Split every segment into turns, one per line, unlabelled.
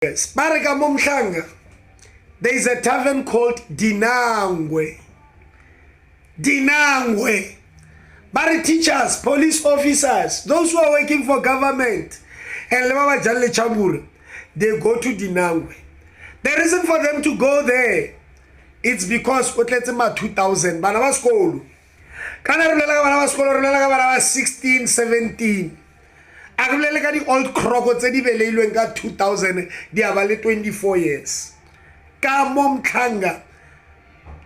Yes, kwamhlanga, there is a tavern called Dinangwe. Dinangwe. Bari teachers, police officers, those who are working for government, and they go to Dinangwe. The reason for them to go there, it's because 2000, bana school. Kana 16, 17. The old crocodiles tse di beleilweng ka 2000 di abale 24 years. Kwamhlanga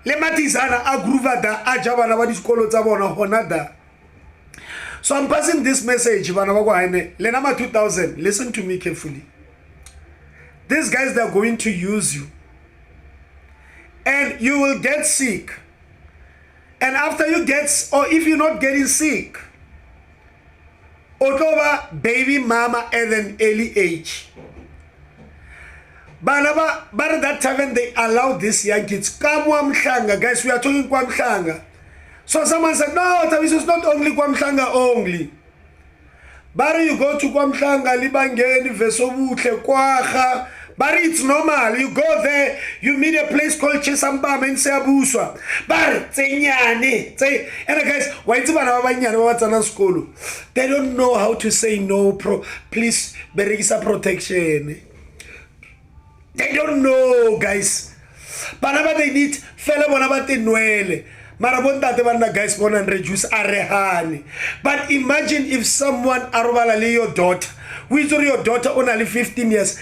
le matizana a groova da a ja bana ba diskolo tsa bona hona da. So I'm passing this message bana ba go haine le nama 2000. Listen to me carefully. These guys, they are going to use you, and you will get sick. And after you get, or if you're not getting sick, Otoba baby mama at an early age. But that time they allowed these young kids. Kwamhlanga, guys, we are talking kwamhlanga. So someone said, no, this is not only kwamhlanga only. But you go to kwamhlanga, libangeni, vesobutle, kwacha. But it's normal. You go there, you meet a place called Chesambam and Seabuswa. But and guys, why school? They don't know how to say no, please, berigisa protection. They don't know, guys. But they need fella bonabate noele. Marabonta te guys born and reduce arehani. But imagine if someone arwala your daughter. We saw your daughter only 15 years.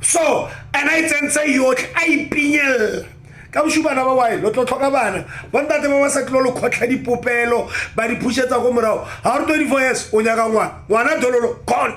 So, and I can say you I pinyel. Come shuba na bawai, lo tloka bana. Bonta te ba sa tlolo khotla dipopelo, ba di pusheta go morao. Ha re 24 years o nyaka ngwana. Ngwana dololo gone.